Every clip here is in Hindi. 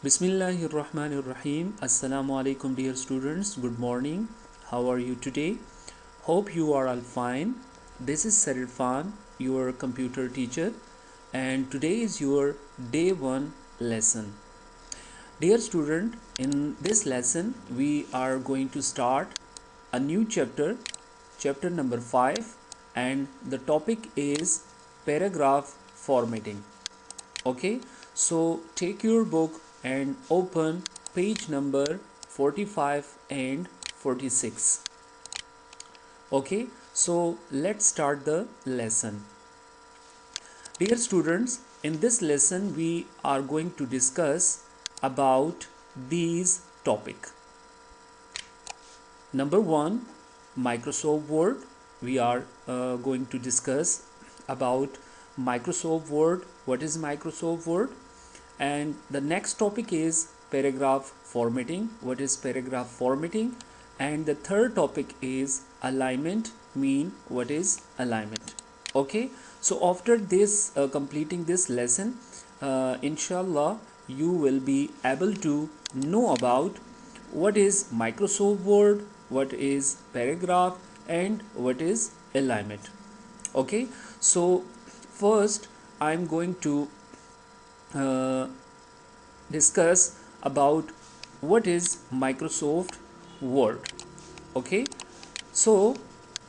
Bismillahirrahmanirrahim. Assalamu alaikum, dear students. Good morning. How are you today? Hope you are all fine. This is Sarirfan, your computer teacher, and today is your day 1 lesson. Dear student, in this lesson, we are going to start a new chapter, chapter number 5, and the topic is paragraph formatting. Okay, so take your book and open page number 45 and 46. Okay, so let's start the lesson. Dear students, in this lesson we are going to discuss about these topic. Number 1, Microsoft Word. We are going to discuss about Microsoft Word. What is Microsoft Word? And the next topic is paragraph formatting. What is paragraph formatting? And the third topic is alignment. What is alignment? Okay, so after this completing this lesson, inshallah you will be able to know about what is Microsoft Word, what is paragraph, and what is alignment. Okay, so first I'm going to discuss about what is Microsoft Word. Okay, so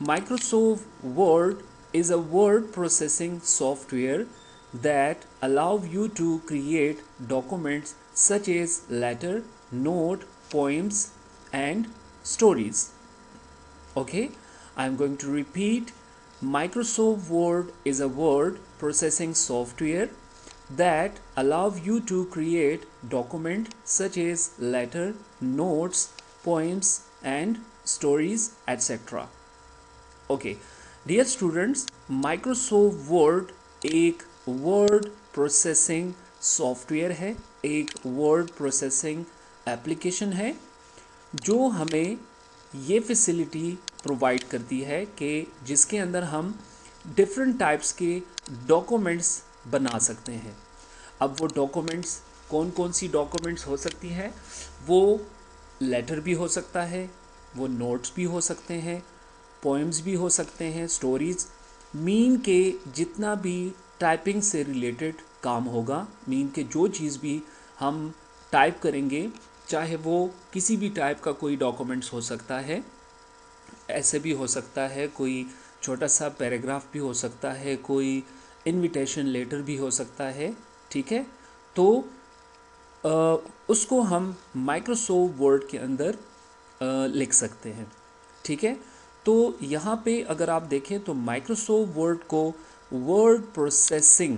Microsoft Word is a word processing software that allow you to create documents such as letter, note, poems, and stories. Okay, I'm going to repeat. Microsoft Word is a word processing software that allow you to create document such as letter, notes, poems, and stories, etc. Okay, dear students, Microsoft Word एक वर्ड प्रोसेसिंग सॉफ्टवेयर है, एक वर्ड प्रोसेसिंग एप्लीकेशन है जो हमें ये फैसिलिटी प्रोवाइड करती है कि जिसके अंदर हम डिफरेंट टाइप्स के डॉक्यूमेंट्स बना सकते हैं. अब वो डॉक्यूमेंट्स कौन कौन सी डॉक्यूमेंट्स हो सकती है? वो लेटर भी हो सकता है, वो नोट्स भी हो सकते हैं, पोएम्स भी हो सकते हैं, स्टोरीज. मीन के जितना भी टाइपिंग से रिलेटेड काम होगा, मीन के जो चीज़ भी हम टाइप करेंगे, चाहे वो किसी भी टाइप का कोई डॉक्यूमेंट्स हो सकता है, ऐसे भी हो सकता है, कोई छोटा सा पैराग्राफ भी हो सकता है, कोई इनविटेशन लेटर भी हो सकता है. ठीक है, तो उसको हम माइक्रोसॉफ्ट वर्ड के अंदर लिख सकते हैं. ठीक है, तो यहाँ पे अगर आप देखें तो माइक्रोसॉफ्ट वर्ड को वर्ड प्रोसेसिंग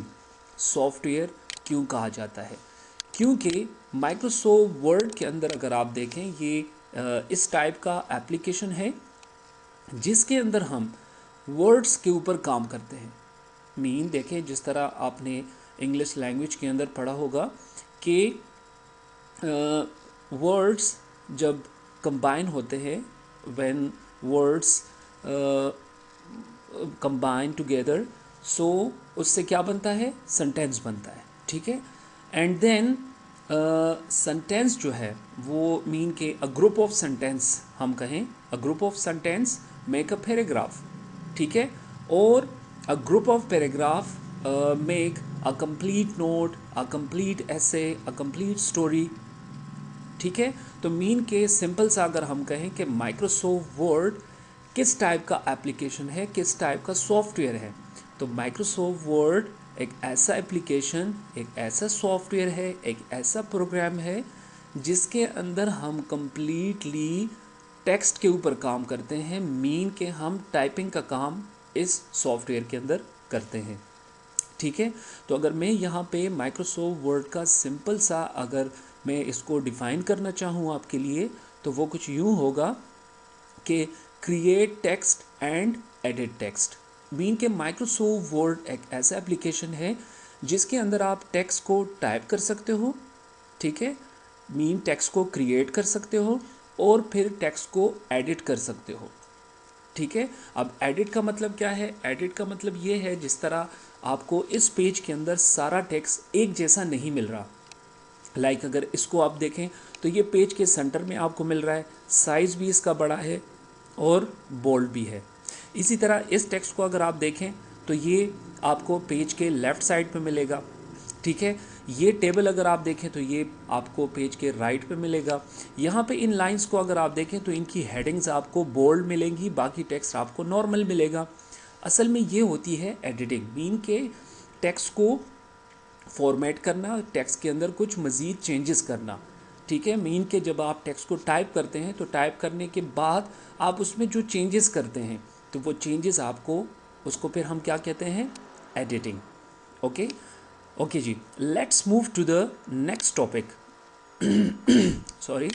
सॉफ्टवेयर क्यों कहा जाता है? क्योंकि माइक्रोसॉफ्ट वर्ड के अंदर अगर आप देखें ये इस टाइप का एप्लीकेशन है जिसके अंदर हम वर्ड्स के ऊपर काम करते हैं. मीन देखें, जिस तरह आपने इंग्लिश लैंग्वेज के अंदर पढ़ा होगा कि वर्ड्स जब कंबाइन होते हैं, व्हेन वर्ड्स कंबाइन टुगेदर, सो उससे क्या बनता है? सेंटेंस बनता है. ठीक है, एंड देन सेंटेंस जो है वो मीन के अ ग्रुप ऑफ सेंटेंस हम कहें, a group of sentence make a paragraph. ठीक है, और a group of paragraph make a complete note, a complete ऐसे, अ कंप्लीट स्टोरी. ठीक है, तो मीन के सिंपल सा अगर हम कहें कि माइक्रोसॉफ्ट वर्ड किस टाइप का एप्लीकेशन है, किस टाइप का सॉफ्टवेयर है, तो माइक्रोसॉफ्ट वर्ड एक ऐसा एप्लीकेशन, एक ऐसा सॉफ्टवेयर है, एक ऐसा प्रोग्राम है जिसके अंदर हम कंप्लीटली टेक्स्ट के ऊपर काम करते हैं. मीन के हम टाइपिंग का काम इस सॉफ्टवेयर के अंदर करते हैं. ठीक है, तो अगर मैं यहाँ पे माइक्रोसॉफ्ट वर्ड का सिंपल सा अगर मैं इसको डिफ़ाइन करना चाहूँ आपके लिए, तो वो कुछ यूँ होगा कि create text and edit text. Mean के माइक्रोसॉफ्ट वर्ड एक ऐसा एप्लीकेशन है जिसके अंदर आप टेक्स्ट को टाइप कर सकते हो. ठीक है, मीन टेक्स्ट को क्रिएट कर सकते हो और फिर टेक्स्ट को एडिट कर सकते हो. ठीक है, अब एडिट का मतलब क्या है? एडिट का मतलब ये है जिस तरह आपको इस पेज के अंदर सारा टेक्स्ट एक जैसा नहीं मिल रहा, लाइक अगर इसको आप देखें तो ये पेज के सेंटर में आपको मिल रहा है, साइज़ भी इसका बड़ा है और बोल्ड भी है। इसी तरह इस टेक्स्ट को अगर आप देखें तो ये आपको पेज के लेफ़्ट साइड पे मिलेगा, ठीक है। ये टेबल अगर आप देखें तो ये आपको पेज के राइट पे मिलेगा। यहाँ पे इन लाइंस को अगर आप देखें तो इनकी हेडिंग्स आपको बोल्ड मिलेंगी, बाकी टेक्स्ट आपको नॉर्मल मिलेगा। असल में ये होती है एडिटिंग, मीन के टेक्स्ट को फॉर्मेट करना, टेक्स्ट के अंदर कुछ मज़ीद चेंजेस करना, ठीक है। मीन के जब आप टेक्स्ट को टाइप करते हैं तो टाइप करने के बाद आप उसमें जो चेंजेस करते हैं तो वो चेंजेस आपको, उसको फिर हम क्या कहते हैं, एडिटिंग। ओके ओके जी, let's move to the next topic. Sorry,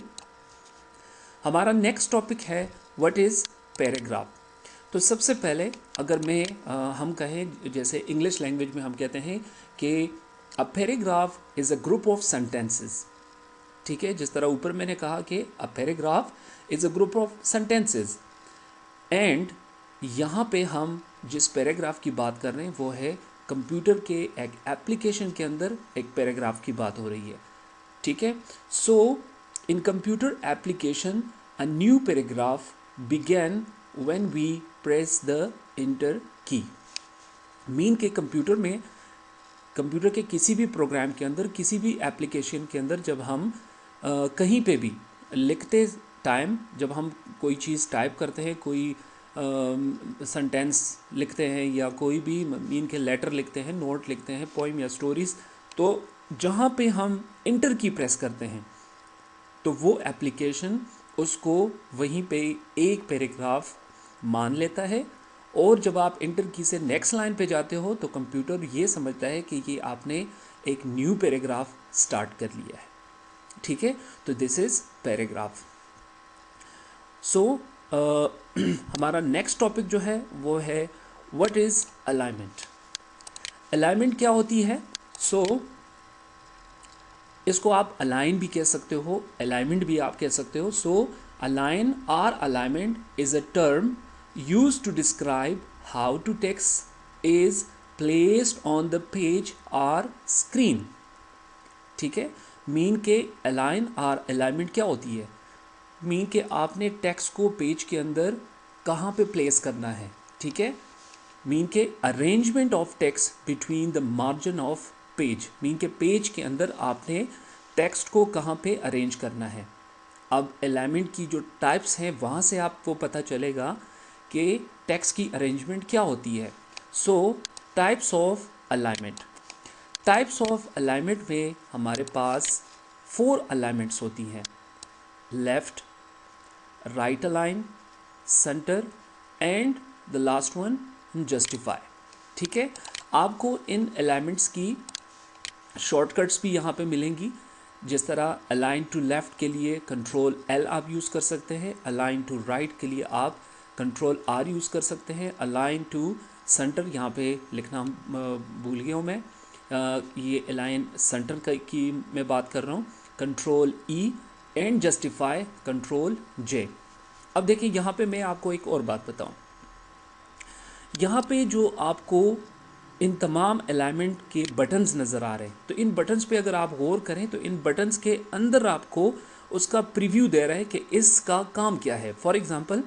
हमारा नेक्स्ट टॉपिक है व्हाट इज़ पैराग्राफ। तो सबसे पहले अगर हम कहें, जैसे इंग्लिश लैंग्वेज में हम कहते हैं कि a paragraph is a group of sentences, ठीक है। जिस तरह ऊपर मैंने कहा कि a paragraph is a group of sentences, and यहाँ पे हम जिस पैराग्राफ की बात कर रहे हैं वो है कंप्यूटर के एक एप्लीकेशन के अंदर एक पैराग्राफ की बात हो रही है, ठीक है। So in computer application a new paragraph begin when we press the enter key. Mean के कंप्यूटर में, कंप्यूटर के किसी भी प्रोग्राम के अंदर, किसी भी एप्लीकेशन के अंदर जब हम कहीं पे भी लिखते टाइम, जब हम कोई चीज़ टाइप करते हैं, कोई सेंटेंस लिखते हैं या कोई भी मीन के लेटर लिखते हैं, नोट लिखते हैं, पोइम या स्टोरीज़, तो जहाँ पे हम इंटर की प्रेस करते हैं तो वो एप्लीकेशन उसको वहीं पे एक पैराग्राफ मान लेता है, और जब आप इंटर की से नेक्स्ट लाइन पे जाते हो तो कंप्यूटर ये समझता है कि ये आपने एक न्यू पैराग्राफ स्टार्ट कर लिया है, ठीक है। तो दिस इज़ पैराग्राफ। सो हमारा नेक्स्ट टॉपिक जो है वो है व्हाट इज़ अलाइनमेंट। अलाइनमेंट क्या होती है? इसको आप अलाइन भी कह सकते हो, अलाइनमेंट भी आप कह सकते हो। अलाइन और alignment is a term used to describe how to text is placed on the page or screen, ठीक है। मीन के अलाइन और अलाइनमेंट क्या होती है? मीन के आपने टेक्स्ट को पेज के अंदर कहाँ पे प्लेस करना है, ठीक है। मीन के arrangement of text between the margin of page, mean के पेज के अंदर आपने टेक्स्ट को कहाँ पे अरेंज करना है। अब अलाइनमेंट की जो टाइप्स हैं वहाँ से आपको पता चलेगा कि टेक्स्ट की अरेंजमेंट क्या होती है। Types of alignment. Types of alignment में हमारे पास 4 अलाइनमेंट्स होती हैं, left, right align, centre and the last one justify, ठीक है। आपको इन अलाइनमेंट्स की शॉर्टकट्स भी यहाँ पे मिलेंगी। जिस तरह अलाइन टू लेफ़्ट के लिए कंट्रोल L आप यूज़ कर सकते हैं, अलाइन टू राइट के लिए आप कंट्रोल R यूज़ कर सकते हैं, अलाइन टू सेंटर यहाँ पे लिखना भूल गया हूँ मैं, ये अलाइन सेंटर की मैं बात कर रहा हूँ, control E and justify control J। अब देखिए यहाँ पे मैं आपको एक और बात बताऊँ, यहाँ पे जो आपको इन तमाम अलाइनमेंट के बटन्स नज़र आ रहे हैं, तो इन बटन्स पे अगर आप गौर करें तो इन बटन्स के अंदर आपको उसका प्रीव्यू दे रहा है कि इसका काम क्या है। फॉर एग्जांपल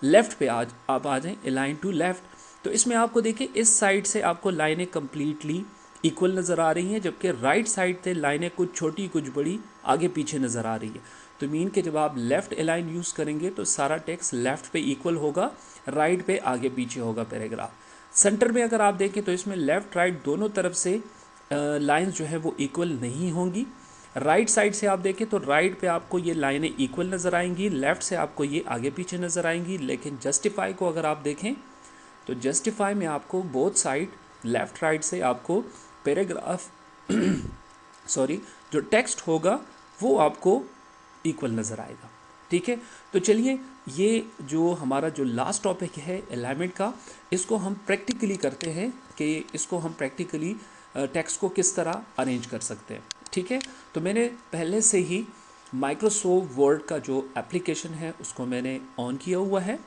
लेफ़्ट पे आज आप आ जाएं, अलाइन टू लेफ़्ट, तो इसमें आपको देखिए इस साइड से आपको लाइनें कम्प्लीटली इक्वल नज़र आ रही हैं, जबकि राइट साइड से लाइनें कुछ छोटी कुछ बड़ी आगे पीछे नज़र आ रही है। तो मीन के जब आप लेफ़्ट अलाइन यूज़ करेंगे तो सारा टेक्स्ट लेफ़्ट पे इक्वल होगा, राइट पे आगे पीछे होगा पैराग्राफ। सेंटर में अगर आप देखें तो इसमें लेफ़्ट राइट दोनों तरफ से लाइंस जो है वो इक्वल नहीं होंगी। राइट साइड से आप देखें तो राइट पे आपको ये लाइनें इक्वल नज़र आएंगी, लेफ़्ट से आपको ये आगे पीछे नज़र आएंगी। लेकिन जस्टिफाई को अगर आप देखें तो जस्टिफाई में आपको बोथ साइड लेफ़्ट राइट से आपको पैराग्राफ सॉरी जो टेक्स्ट होगा वो आपको इक्वल नज़र आएगा, ठीक है। तो चलिए ये जो हमारा जो लास्ट टॉपिक है अलाइनमेंट का, इसको हम प्रैक्टिकली करते हैं कि इसको हम प्रैक्टिकली टेक्स्ट को किस तरह अरेंज कर सकते हैं, ठीक है। तो मैंने पहले से ही माइक्रोसॉफ्ट वर्ड का जो एप्लीकेशन है उसको मैंने ऑन किया हुआ है।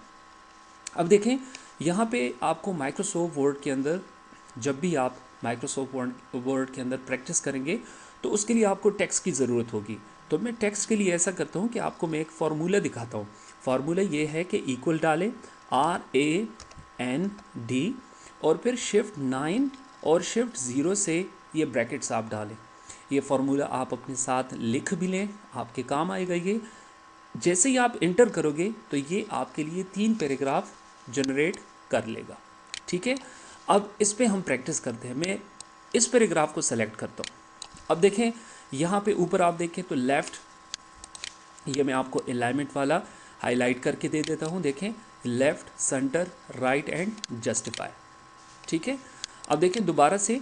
अब देखें यहाँ पे आपको माइक्रोसॉफ्ट वर्ड के अंदर, जब भी आप माइक्रोसॉफ्ट वर्ड के अंदर प्रैक्टिस करेंगे तो उसके लिए आपको टेक्स्ट की ज़रूरत होगी। तो मैं टेक्स्ट के लिए ऐसा करता हूँ कि आपको मैं एक फार्मूला दिखाता हूँ। फार्मूला ये है कि इक्वल डालें RAND और फिर शिफ्ट 9 और शिफ्ट 0 से ये ब्रैकेट्स आप डालें। ये फार्मूला आप अपने साथ लिख भी लें, आपके काम आएगा ये। जैसे ही आप इंटर करोगे तो ये आपके लिए 3 पैराग्राफ जनरेट कर लेगा। ठीक है, अब इस पे हम प्रैक्टिस करते हैं। मैं इस पैराग्राफ को सेलेक्ट करता हूँ। अब देखें यहाँ पे ऊपर आप देखें तो लेफ़्ट, ये मैं आपको अलाइनमेंट वाला हाईलाइट करके दे देता हूँ। देखें left, centre, right and justify. ठीक है, अब देखें दोबारा से,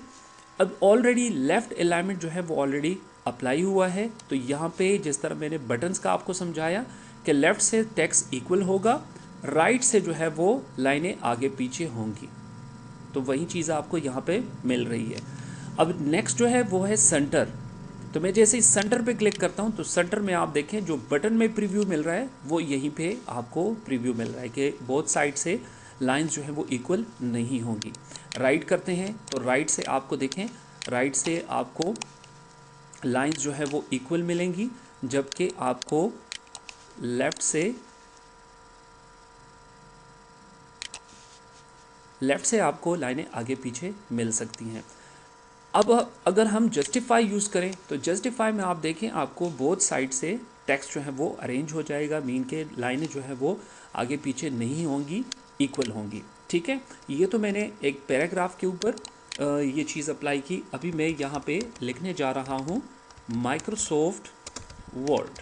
अब ऑलरेडी लेफ़्ट अलाइनमेंट जो है वो ऑलरेडी अप्लाई हुआ है। तो यहाँ पे जिस तरह मैंने बटन्स का आपको समझाया कि लेफ़्ट से टेक्स्ट इक्वल होगा, राइट से जो है वो लाइनें आगे पीछे होंगी, तो वही चीज़ आपको यहाँ पे मिल रही है। अब नेक्स्ट जो है वो है सेंटर। तो मैं जैसे ही सेंटर पे क्लिक करता हूँ तो सेंटर में आप देखें जो बटन में प्रीव्यू मिल रहा है वो यहीं पे आपको प्रीव्यू मिल रहा है कि बोथ साइड से लाइंस जो है वो इक्वल नहीं होंगी। राइट करते हैं तो राइट से आपको देखें, राइट से आपको लाइंस जो है वो इक्वल मिलेंगी, जबकि आपको लेफ़्ट से आपको लाइनें आगे पीछे मिल सकती हैं। अब अगर हम जस्टिफाई यूज़ करें तो जस्टिफाई में आप देखें आपको बोथ साइड से टेक्स्ट जो है वो अरेंज हो जाएगा, मीन के लाइनें जो है वो आगे पीछे नहीं होंगी, इक्वल होंगी। ठीक है, ये तो मैंने एक पैराग्राफ के ऊपर ये चीज़ अप्लाई की। अभी मैं यहाँ पे लिखने जा रहा हूँ माइक्रोसॉफ्ट वर्ड।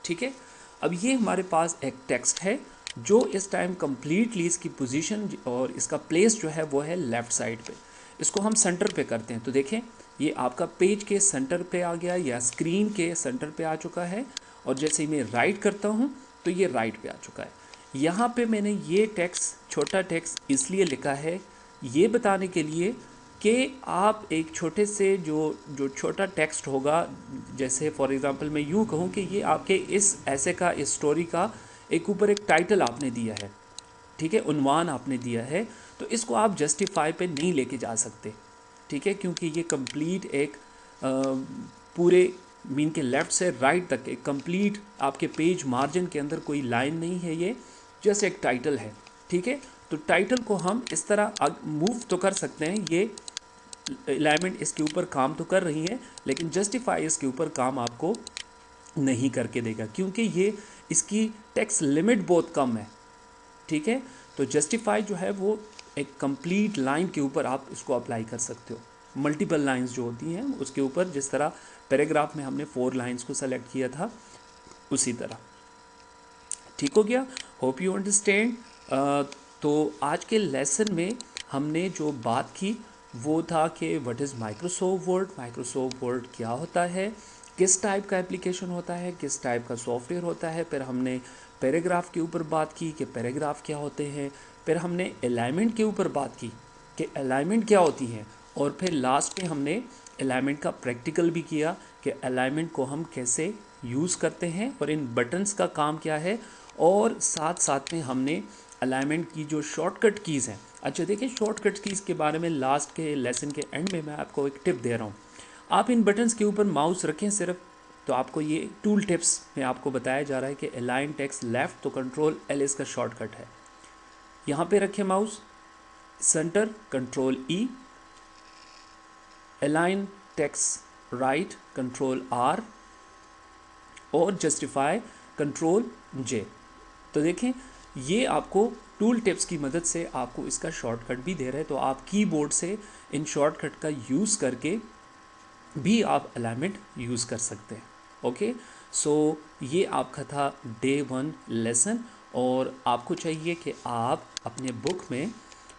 ठीक है, अब ये हमारे पास एक टेक्स्ट है जो इस टाइम कम्प्लीटली इसकी पोजीशन और इसका प्लेस जो है वो है लेफ़्ट साइड पे। इसको हम सेंटर पे करते हैं तो देखें ये आपका पेज के सेंटर पे आ गया या स्क्रीन के सेंटर पे आ चुका है। और जैसे ही मैं राइट करता हूँ तो ये राइट पे आ चुका है। यहाँ पे मैंने ये टेक्स्ट, छोटा टेक्स्ट इसलिए लिखा है ये बताने के लिए कि आप एक छोटे से जो छोटा टेक्स्ट होगा, जैसे फॉर एग्ज़ाम्पल मैं यूँ कहूँ कि ये आपके इस ऐसे का, इस स्टोरी का एक ऊपर एक टाइटल आपने दिया है, ठीक है, उन्वान आपने दिया है, तो इसको आप जस्टिफाई पे नहीं लेके जा सकते। ठीक है, क्योंकि ये कंप्लीट एक पूरे मीन के लेफ़्ट से राइट तक एक कंप्लीट आपके पेज मार्जिन के अंदर कोई लाइन नहीं है, ये जस्ट एक टाइटल है। ठीक है, तो टाइटल को हम इस तरह मूव तो कर सकते हैं, ये अलाइनमेंट इसके ऊपर काम तो कर रही है, लेकिन जस्टिफाई इसके ऊपर काम आपको नहीं करके देगा, क्योंकि ये इसकी टेक्स्ट लिमिट बहुत कम है। ठीक है, तो जस्टिफाई जो है वो एक कंप्लीट लाइन के ऊपर आप इसको अप्लाई कर सकते हो। मल्टीपल लाइंस जो होती हैं उसके ऊपर, जिस तरह पैराग्राफ में हमने 4 लाइंस को सेलेक्ट किया था उसी तरह। ठीक हो गया, होप यू अंडरस्टैंड। तो आज के लेसन में हमने जो बात की वो था कि what is Microsoft word, Microsoft word क्या होता है, किस टाइप का एप्लीकेशन होता है, किस टाइप का सॉफ्टवेयर होता है। फिर हमने पैराग्राफ के ऊपर बात की कि पैराग्राफ क्या होते हैं। फिर हमने अलाइनमेंट के ऊपर बात की कि अलाइनमेंट क्या होती है। और फिर लास्ट में हमने अलाइनमेंट का प्रैक्टिकल भी किया कि अलाइनमेंट को हम कैसे यूज़ करते हैं और इन बटन्स का काम क्या है। और साथ साथ में हमने अलाइनमेंट की जो शॉर्टकट कीज़ हैं, अच्छा देखिए शॉर्टकट कीज़ के बारे में लास्ट के लेसन के एंड में मैं आपको एक टिप दे रहा हूँ। आप इन बटन्स के ऊपर माउस रखें सिर्फ, तो आपको ये टूल टिप्स में आपको बताया जा रहा है कि अलाइन टेक्स्ट लेफ़्ट तो कंट्रोल एल इसका शॉर्टकट है। यहाँ पे रखें mouse, centre control E, align text right control R और जस्टिफाई कंट्रोल जे। तो देखें ये आपको टूल टिप्स की मदद से आपको इसका शॉर्टकट भी दे रहे हैं, तो आप कीबोर्ड से इन शॉर्टकट का यूज़ करके भी आप अलाइनमेंट यूज़ कर सकते हैं। ओके, सो ये आपका था डे 1 लेसन। और आपको चाहिए कि आप अपने बुक में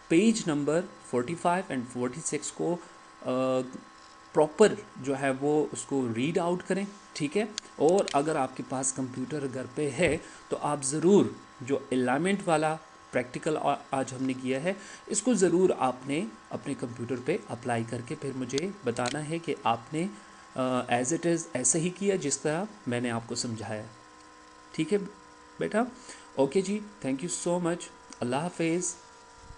पेज नंबर 45 एंड 46 को प्रॉपर जो है वो उसको रीड आउट करें। ठीक है, और अगर आपके पास कंप्यूटर घर पे है तो आप ज़रूर जो अलाइनमेंट वाला प्रैक्टिकल आज हमने किया है इसको ज़रूर आपने अपने कंप्यूटर पे अप्लाई करके फिर मुझे बताना है कि आपने एज इट इज़ ऐसे ही किया जिस तरह मैंने आपको समझाया। ठीक है बेटा, ओके जी, थैंक यू सो मच, अल्लाह हाफिज़।